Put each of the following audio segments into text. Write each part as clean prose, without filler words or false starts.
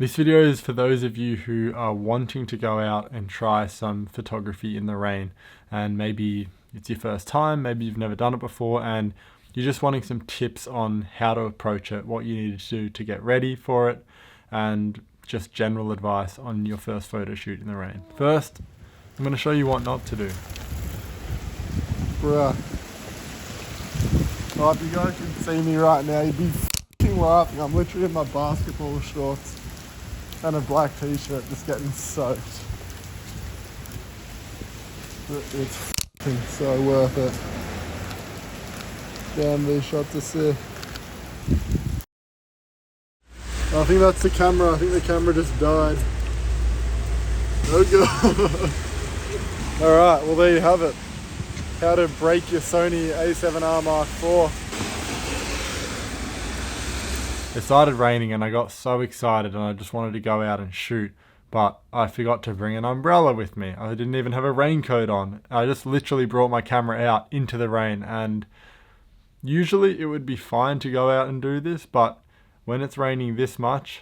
This video is for those of you who are wanting to go out and try some photography in the rain, and maybe it's your first time, maybe you've never done it before, and you're just wanting some tips on how to approach it, what you need to do to get ready for it, and just general advice on your first photo shoot in the rain. First, I'm going to show you what not to do. Bruh. Oh, if you guys can see me right now, you'd be f***ing laughing. I'm literally in my basketball shorts and a black t-shirt just getting soaked. But it's f***ing so worth it. Damn, these shots are sick. I think that's the camera. I think the camera just died. Oh god. Alright, well there you have it. How to break your Sony A7R Mark IV. It started raining and I got so excited and I just wanted to go out and shoot, but I forgot to bring an umbrella with me. I didn't even have a raincoat on. I just literally brought my camera out into the rain, and usually it would be fine to go out and do this, but when it's raining this much,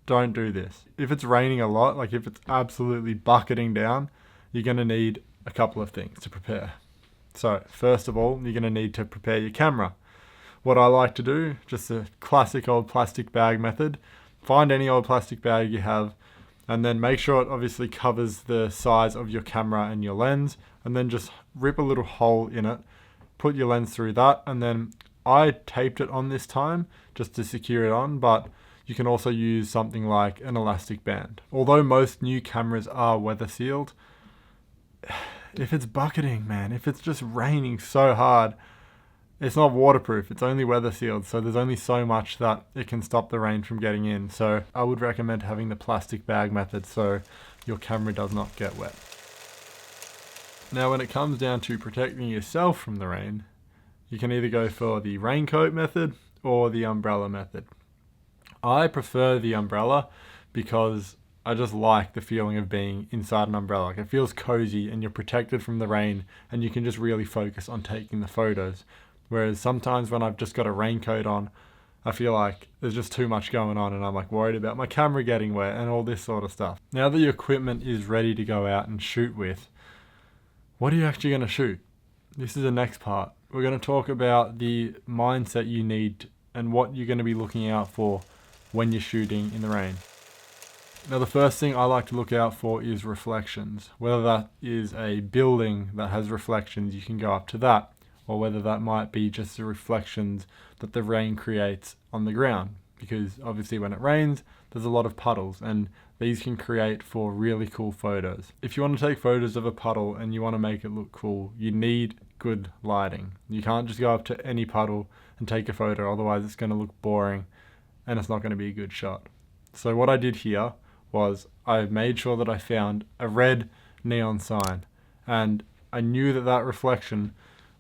don't do this. If it's raining a lot, like if it's absolutely bucketing down, you're going to need a couple of things to prepare. So first of all, you're going to need to prepare your camera. What I like to do, just a classic old plastic bag method, find any old plastic bag you have, and then make sure it obviously covers the size of your camera and your lens, and then just rip a little hole in it, put your lens through that, and then I taped it on this time just to secure it on, but you can also use something like an elastic band. Although most new cameras are weather sealed, if it's bucketing, man, if it's just raining so hard, it's not waterproof, it's only weather sealed, so there's only so much that it can stop the rain from getting in. So I would recommend having the plastic bag method so your camera does not get wet. Now when it comes down to protecting yourself from the rain, you can either go for the raincoat method or the umbrella method. I prefer the umbrella because I just like the feeling of being inside an umbrella. Like, it feels cozy and you're protected from the rain and you can just really focus on taking the photos. Whereas sometimes when I've just got a raincoat on, I feel like there's just too much going on and I'm like worried about my camera getting wet and all this sort of stuff. Now that your equipment is ready to go out and shoot with, what are you actually going to shoot? This is the next part. We're going to talk about the mindset you need and what you're going to be looking out for when you're shooting in the rain. Now the first thing I like to look out for is reflections. Whether that is a building that has reflections, you can go up to that, or whether that might be just the reflections that the rain creates on the ground. Because obviously when it rains, there's a lot of puddles, and these can create for really cool photos. If you want to take photos of a puddle and you want to make it look cool, you need good lighting. You can't just go up to any puddle and take a photo, otherwise it's going to look boring and it's not going to be a good shot. So what I did here was I made sure that I found a red neon sign, and I knew that that reflection,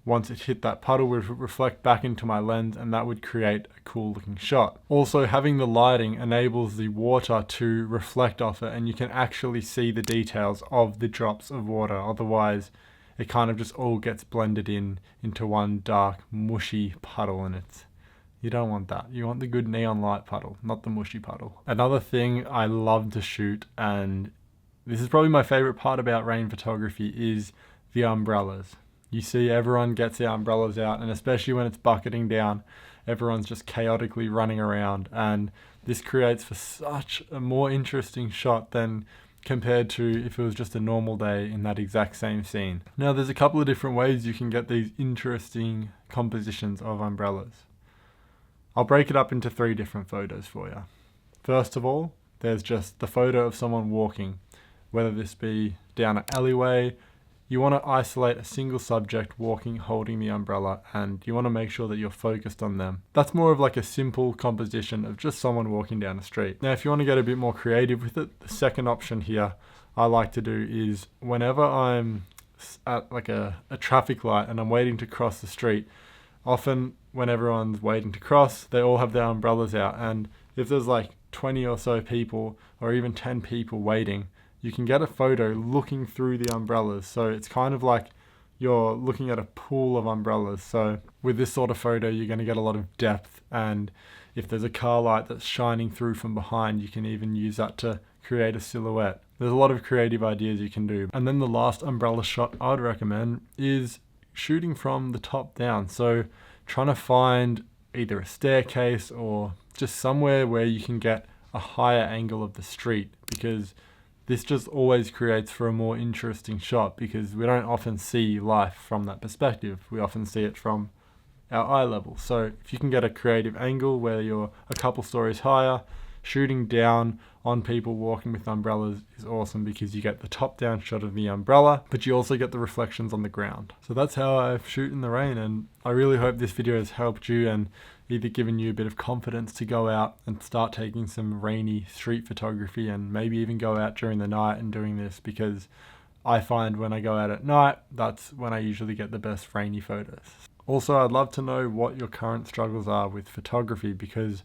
once it hit that puddle, would reflect back into my lens, and that would create a cool looking shot. Also, having the lighting enables the water to reflect off it, and you can actually see the details of the drops of water. Otherwise, it kind of just all gets blended into one dark, mushy puddle, and you don't want that. You want the good neon light puddle, not the mushy puddle. Another thing I love to shoot, and this is probably my favorite part about rain photography, is the umbrellas. You see everyone gets their umbrellas out, and especially when it's bucketing down, everyone's just chaotically running around, and this creates for such a more interesting shot than compared to if it was just a normal day in that exact same scene. Now there's a couple of different ways you can get these interesting compositions of umbrellas. I'll break it up into 3 different photos for you. First of all, there's just the photo of someone walking, whether this be down an alleyway. You want to isolate a single subject walking, holding the umbrella, and you want to make sure that you're focused on them. That's more of like a simple composition of just someone walking down the street. Now, if you want to get a bit more creative with it, the second option here I like to do is whenever I'm at like a traffic light and I'm waiting to cross the street, often when everyone's waiting to cross, they all have their umbrellas out, and if there's like 20 or so people or even 10 people waiting, you can get a photo looking through the umbrellas. So it's kind of like you're looking at a pool of umbrellas. So with this sort of photo, you're going to get a lot of depth, and if there's a car light that's shining through from behind, you can even use that to create a silhouette. There's a lot of creative ideas you can do. And then the last umbrella shot I'd recommend is shooting from the top down. So trying to find either a staircase or just somewhere where you can get a higher angle of the street, because this just always creates for a more interesting shot, because we don't often see life from that perspective. We often see it from our eye level. So if you can get a creative angle where you're a couple stories higher, shooting down on people walking with umbrellas is awesome, because you get the top down shot of the umbrella, but you also get the reflections on the ground. So that's how I shoot in the rain, and I really hope this video has helped you and either given you a bit of confidence to go out and start taking some rainy street photography, and maybe even go out during the night and doing this, because I find when I go out at night, that's when I usually get the best rainy photos. Also, I'd love to know what your current struggles are with photography, because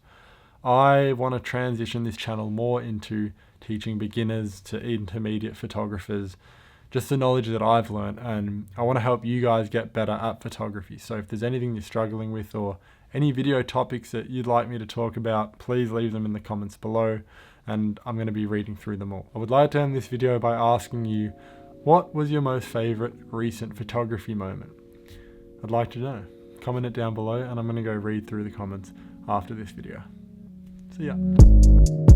I want to transition this channel more into teaching beginners to intermediate photographers just the knowledge that I've learned, and I want to help you guys get better at photography. So if there's anything you're struggling with or any video topics that you'd like me to talk about, please leave them in the comments below, and I'm going to be reading through them all. I would like to end this video by asking you, what was your most favorite recent photography moment? I'd like to know. Comment it down below, and I'm going to go read through the comments after this video. See ya.